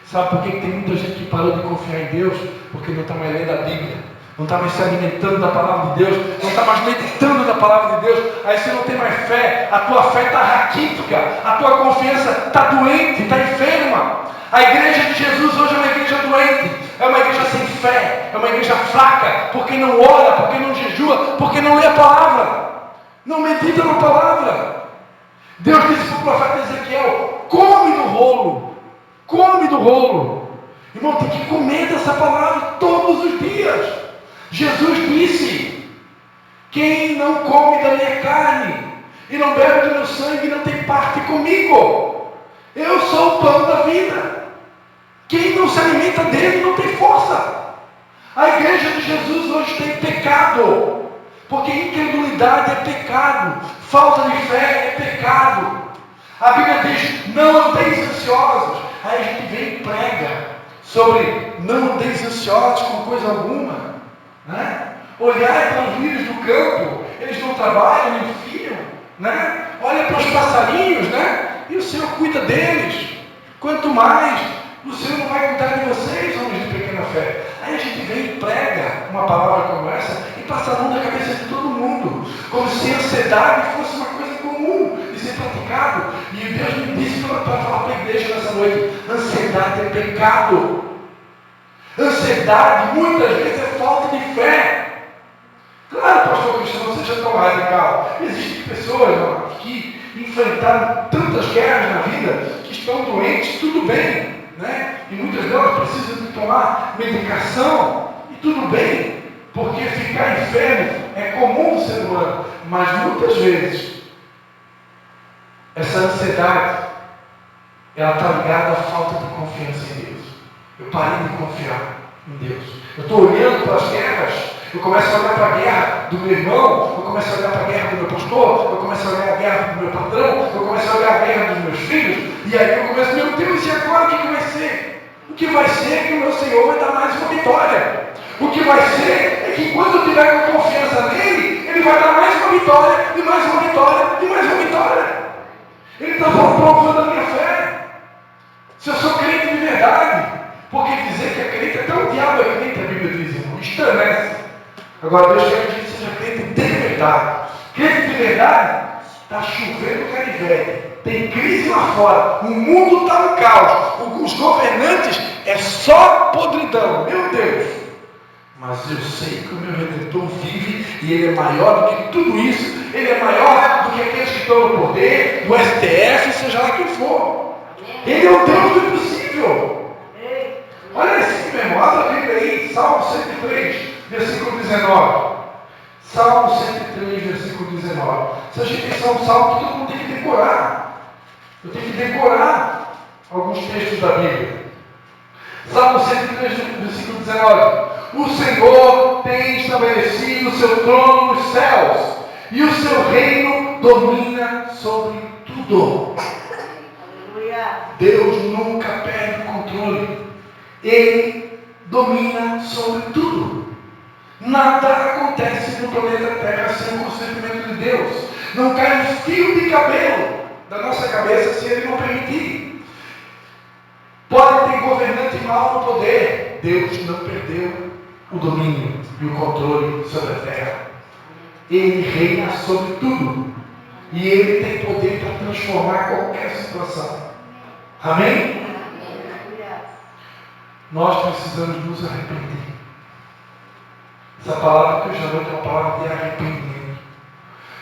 Sabe por que tem muita gente que parou de confiar em Deus? Porque não está mais lendo a Bíblia, não está mais se alimentando da palavra de Deus, não está mais meditando da palavra de Deus. Aí você não tem mais fé, a tua fé está raquítica, a tua confiança está doente, está enferma. A igreja de Jesus hoje é uma igreja doente, é uma igreja sem fé, é uma igreja fraca, porque não ora, porque não jejua, porque não lê a palavra, não medita na palavra. Deus disse para o profeta Ezequiel: come do rolo, come do rolo. Irmão, tem que comer dessa palavra todos os dias. Jesus disse: quem não come da minha carne e não bebe do meu sangue não tem parte comigo. Eu sou o pão da vida. Quem não se alimenta dele não tem força. A igreja de Jesus hoje tem pecado, porque incredulidade é pecado, falta de fé é pecado. A Bíblia diz: não andeis ansiosos. Aí a gente vem e prega sobre não andeis ansiosos com coisa alguma, né? Olhai para os lírios do campo, eles não trabalham nem fiam, né? Olha para os passarinhos, né? E o Senhor cuida deles. Quanto mais o Senhor não vai cuidar de vocês, homens de pequena fé. Aí a gente vem e prega uma palavra como essa e passa a mão na cabeça de todo mundo, como se a ansiedade fosse uma coisa comum de ser praticado. E Deus me disse para falar para a igreja nessa noite: ansiedade é pecado. Ansiedade muitas vezes é falta de fé. Claro, pastor Cristiano, não seja tão radical. Existem pessoas que enfrentaram tantas guerras na vida, que estão doentes, tudo tudo bem, né? E muitas delas precisam de tomar medicação, e tudo bem, porque ficar enfermo é comum do ser humano, mas muitas vezes essa ansiedade, ela está ligada à falta de confiança em Deus. Eu parei de confiar em Deus. Eu estou olhando para as guerras, eu começo a olhar para a guerra do meu irmão, eu começo a olhar para a guerra do meu pastor, eu começo a olhar a guerra do meu patrão, eu começo a olhar a guerra dos meus filhos, e aí eu começo, meu Deus, e agora o que vai ser? O que vai ser é que o meu Senhor vai dar mais uma vitória. O que vai ser é que quando eu tiver com confiança nele, ele vai dar mais uma vitória, e mais uma vitória, e mais uma vitória. Ele está provando a minha fé. Se eu sou crente de verdade, porque dizer que é crente, até o diabo é crente, a Bíblia diz, irmão, estremece. Agora Deus quer que a gente seja crente de verdade. Crente de verdade, está chovendo canivete, tem crise lá fora, o mundo está no caos, os governantes é só podridão, meu Deus. Mas eu sei que o meu Redentor vive e ele é maior do que tudo isso. Ele é maior do que aqueles que estão no poder, do STF, seja lá quem for. Ele é o Deus do impossível. Olha assim, meu irmão, abra a Bíblia aí, Salmo 103, versículo 19. Salmo 103, versículo 19. Se a gente pensar um salmo que todo mundo tem que decorar. Eu tenho que decorar alguns textos da Bíblia. Salmo 103, versículo 19. O Senhor tem estabelecido o seu trono nos céus, e o seu reino domina sobre tudo. Deus nunca perde o controle. Ele domina sobre tudo. Nada acontece no planeta Terra sem o consentimento de Deus. Não cai um fio de cabelo da nossa cabeça se Ele não permitir. Pode ter governante mau no poder. Deus não perdeu o domínio e o controle sobre a terra. Ele reina sobre tudo. E Ele tem poder para transformar qualquer situação. Amém? Nós precisamos nos arrepender. Essa palavra que hoje à noite é uma palavra de arrependimento.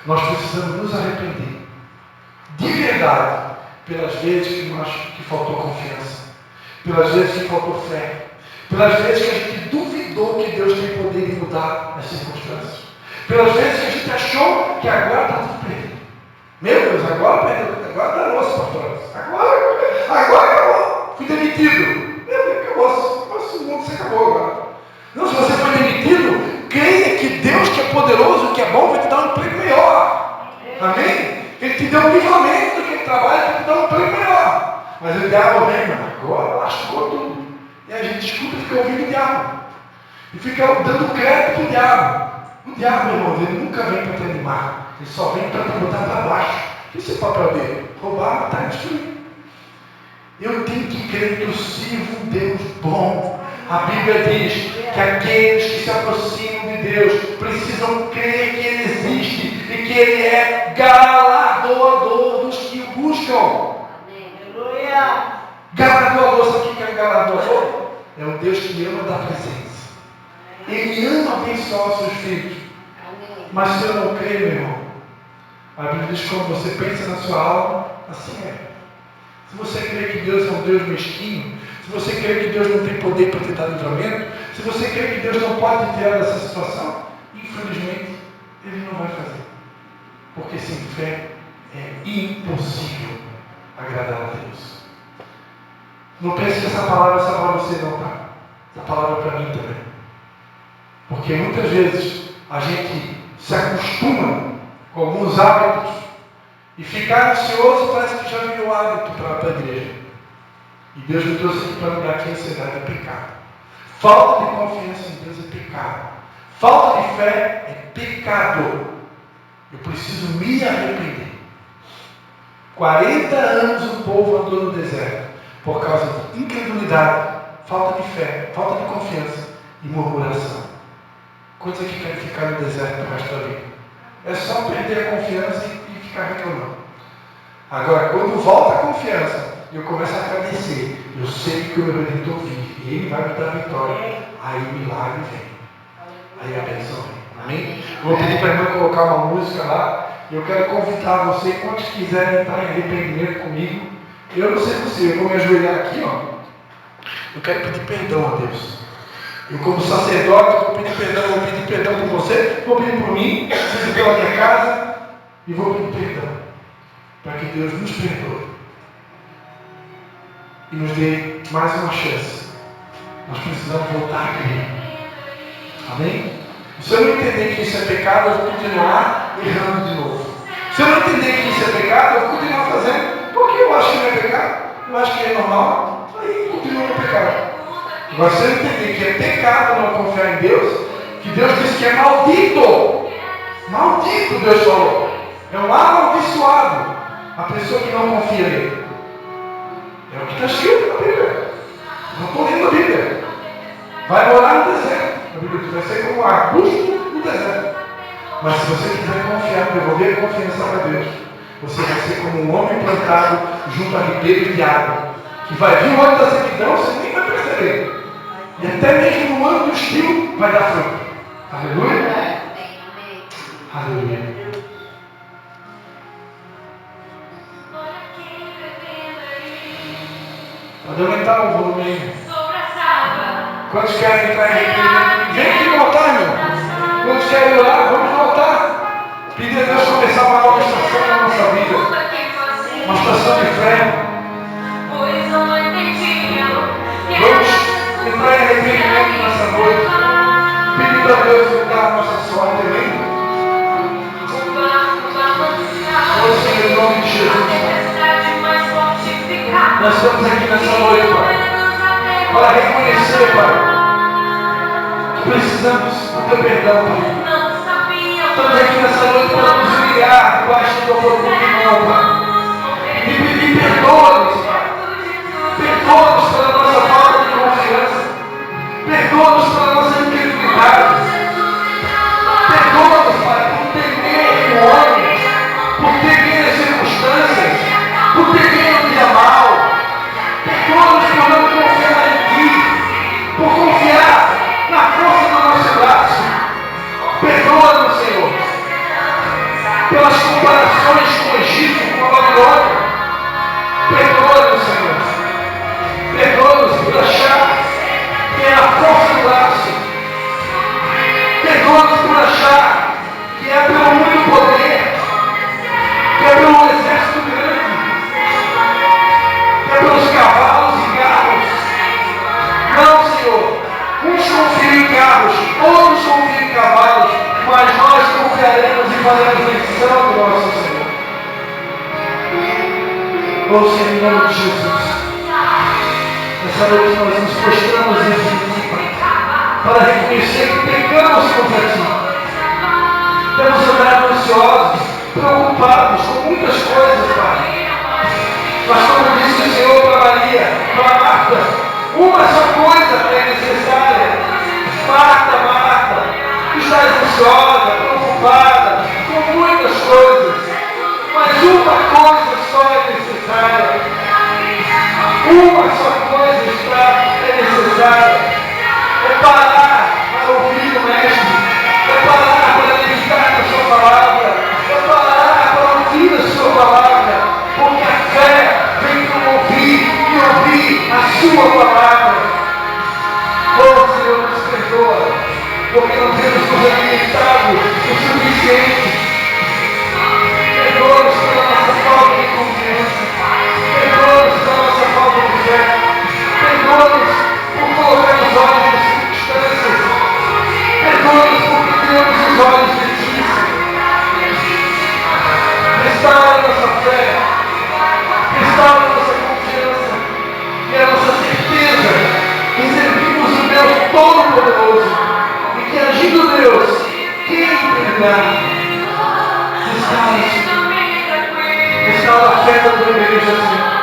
Nós precisamos nos arrepender. De verdade. Pelas vezes que faltou confiança. Pelas vezes que faltou fé. Pelas vezes que a gente duvidou que Deus tem poder de mudar as circunstâncias. Pelas vezes que a gente achou que agora está tudo perdido. Meu Deus, agora perdeu. Agora danou as patrões. Agora acabou. Fui demitido. Meu Deus, acabou. O mundo se acabou agora. Não, se você foi demitido, creia que Deus, que é poderoso, que é bom, vai te dar um emprego melhor. Amém? Ele te deu um livramento daquele trabalho, vai te dar um emprego melhor. Mas o diabo vem, mano, agora lascou tudo. E a gente escuta e fica ouvindo o diabo. E fica dando crédito para o diabo. O diabo, meu irmão, ele nunca vem para te animar. Ele só vem para te botar para baixo. Esse é o papel dele. Roubar, matar e destruir. Eu tenho que crer que eu sirvo um Deus bom. A Bíblia diz que aqueles que se aproximam de Deus precisam crer que Ele existe e que Ele é galardoador dos que o buscam. Aleluia! Galardoador, sabe o que é galardoador? É um Deus que ama dar presença. Ele ama abençoar os seus filhos. Mas se eu não crer, meu irmão, a Bíblia diz que quando você pensa na sua alma, assim é. Se você crê que Deus é um Deus mesquinho, se você crê que Deus não tem poder para te dar livramento, se você crê que Deus não pode te tirar dessa situação, infelizmente, Ele não vai fazer. Porque sem fé é impossível agradar a Deus. Não pense que essa palavra é só para você não, tá? Essa palavra é para mim também. Porque muitas vezes a gente se acostuma com alguns hábitos e ficar ansioso parece que já virou hábito para a igreja. E Deus me trouxe aqui para lembrar que a ansiedade é pecado. Falta de confiança em Deus é pecado. Falta de fé é pecado. Eu preciso me arrepender. 40 anos o povo andou no deserto por causa de incredulidade, falta de fé, falta de confiança e murmuração. Coisa que quer ficar no deserto para o resto da vida. É só perder a confiança e ficar reclamando. Agora, quando volta a confiança, eu começo a agradecer. Eu sei que o meu Redentor vive e Ele vai me dar vitória. Aí o milagre vem. Aí a bênção vem. Amém? Eu vou pedir para a irmã colocar uma música lá. Eu quero convidar você, quantos quiserem entrar em arrependimento comigo, Eu não sei você, eu vou me ajoelhar aqui, ó. Eu quero pedir perdão a Deus. Eu, como sacerdote, vou pedir perdão por você, vou pedir por mim, seja pela minha casa, e vou pedir perdão, para que Deus nos perdoe e nos dê mais uma chance. Nós precisamos voltar a crer. Amém? Se eu não entender que isso é pecado, eu vou continuar errando de novo. Se eu não entender que isso é pecado, eu vou continuar fazendo, porque eu acho que não é pecado, eu acho que é normal, aí continua no pecado. Agora, se eu entender que é pecado não confiar em Deus, que Deus disse que é maldito. Maldito, Deus falou. É um amaldiçoado a pessoa que não confia nele. É o que está escrito na Bíblia. Não estou lendo a Bíblia. Vai morar no deserto. A Bíblia diz, vai ser como um arbusto no deserto. Mas se você quiser confiar, devolver a confiança para Deus, você vai ser como um homem plantado junto a ribeiro de água, que vai vir o ano da sequidão, você nem vai perceber. E até mesmo no ano do estio vai dar fruto. Aleluia. Aleluia. Pode aumentar o volume aí. Quantos querem entrar em arrependimento? Vem aqui no altar, meu. Quantos querem orar? Vamos no altar. Pedir a Deus começar uma nova estação na nossa vida. Uma estação de fé. Vamos entrar em arrependimento nessa noite. Pedindo a Deus mudar a nossa sorte. Amém? Oh, Senhor, em nome de Jesus. Nós estamos aqui nessa noite, Pai, para reconhecer, Pai, que precisamos do Teu perdão, Pai. Estamos aqui nessa noite para nos humilhar debaixo do Teu corpo, Pai. E pedir perdoa-nos, Pai. Perdoa-nos pela nossa falta de confiança. Perdoa-nos pela nossa incredulidade. Perdoa-nos, Pai, por temer o homem, por temer as circunstâncias, por temer o dia mal. Perdoa-nos por não confiar em Ti, por confiar na força do nosso braço. Perdoa-nos, Senhor, pelas comparações com o Egito, com a Babilônia. Perdoa-nos, Senhor. Perdoa-nos por achar que é a força do braço. Perdoa-nos por achar que é pelo muito poder, que é pelo exército grande, que é pelos cavalos e carros. Não, Senhor. Uns confiam em carros, outros confiam em cavalos, mas nós confiaremos e faremos menção do nosso Senhor. Oh, Senhor, em nome de Jesus. Nessa noite nós nos prostramos diante de Ti, Pai, para reconhecer que pecamos contra Ti. Temos andado ansiosos, preocupados com muitas coisas, Pai. Mas como disse o Senhor para Maria, para Marta, uma só coisa é necessária. Marta, Marta, estás ansiosa, preocupada com muitas coisas, mas uma coisa só é necessária. Uma só coisa é necessária. É parar para ouvir o Mestre. É parar para meditar na Sua palavra. É parar para ouvir a Sua palavra. Porque a fé vem para ouvir e ouvir a Sua palavra. Oh, Senhor, nos perdoa, porque não temos nos alimentado o suficiente. Perdoa-nos pela nossa falta de confiança. Perdoa-nos pela nossa falta de fé. Perdoa-nos por colocar os olhos nas circunstâncias. Perdoa-nos porque tiramos os olhos de Ti. Restaura a nossa fé. Restaura a nossa confiança. E a nossa certeza em servirmos o Deus Todo-Poderoso. E que agindo Deus, quem impedirá? Restaura a fé da Tua igreja, Senhor.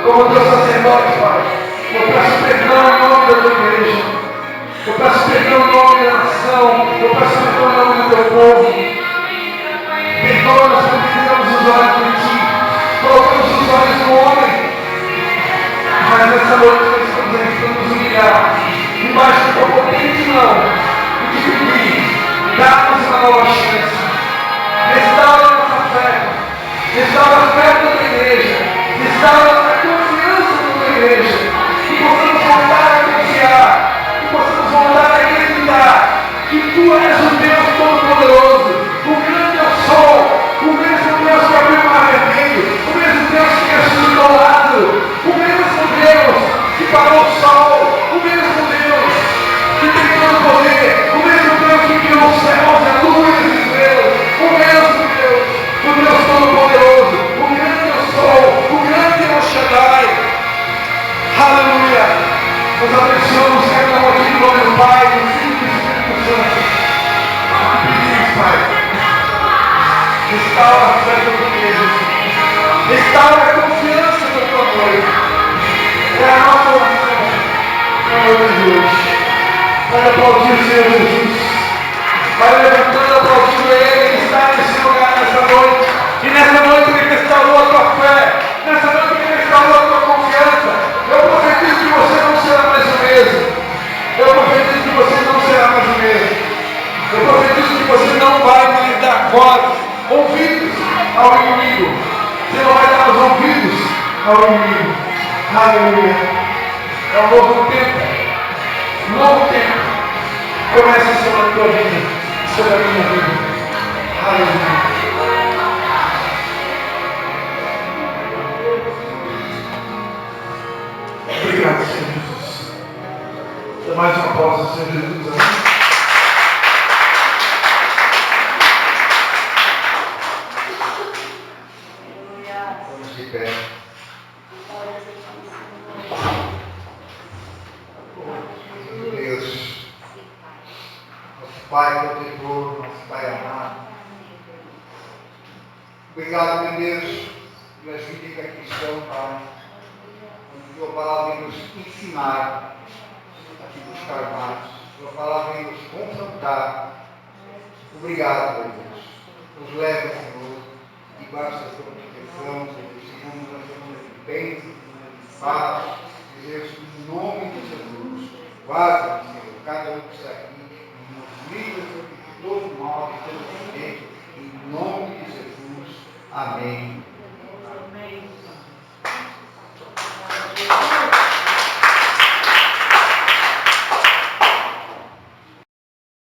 Como Teu sacerdote, Pai, eu peço perdão em nome da Tua igreja. Eu peço perdão em nome da nação. Eu peço perdão em nome do Teu povo. Perdoa-nos porque tiramos os olhos de Ti. Colocamos os olhos no homem. Mas nessa noite nós estamos aqui para nos humilhar embaixo do Teu potente mão e te pedir, dá-nos uma nova chance. Restaura a nossa fé. Restaura a fé da Tua igreja. restaura a confiança da tua igreja, que possamos voltar a confiar, que possamos voltar a acreditar que tu és o Deus Todo-Poderoso, o grande eu sou, o mesmo Deus que abriu o mar vermelho, o mesmo Deus que ressuscitou Lázaro, o mesmo Deus que parou o sol, o mesmo Deus que tem todo o poder, o mesmo Deus que criou os céus, a lua e as estrelas, o mesmo Deus, o Deus Todo-Poderoso, o grande eu sou, o grande El Shaddai. Aleluia! Nós abençoamos cada um aqui em nome do Pai, do Filho e do Espírito Santo. Nós pedimos, Pai, restaura a fé da tua igreja, restaura a confiança da tua noiva. É a nossa oração, Senhor de Deus. Vai aplaudir o Senhor Jesus. Vai levantando, aplaudindo Ele que está nesse lugar nessa noite. E nessa noite Ele restaurou a tua fé. Nessa noite Ele restaurou a tua confiança. Eu profetizo que você não será mais o mesmo. Eu profetizo que você não será mais o mesmo. Eu profetizo que você não vai mais dar voz, ouvidos ao inimigo. Você não vai dar os ouvidos ao inimigo. Aleluia. É um novo tempo. Um novo tempo. Começa sobre a tua vida, sobre a minha vida. Aleluia. Obrigado, Senhor Jesus. Dá mais uma pausa, Senhor Jesus. Amém. Vamos de pé. Deus, nosso Pai protetor, nosso Pai amado. Obrigado, meu Deus, pelas vidas que aqui estão, Pai. Onde tua palavra vem nos ensinar a te buscar mais. Tua palavra vem nos confrontar. Obrigado, meu Deus. Nos leva, Senhor, debaixo da tua proteção, Senhor. Chegamos na semana de bênção, semana de paz. Deus, em nome de Jesus. Guarda, Senhor, cada um que está aqui, e nos livra, Senhor, de todo mal, de todo acidente, em nome de Jesus. Amém.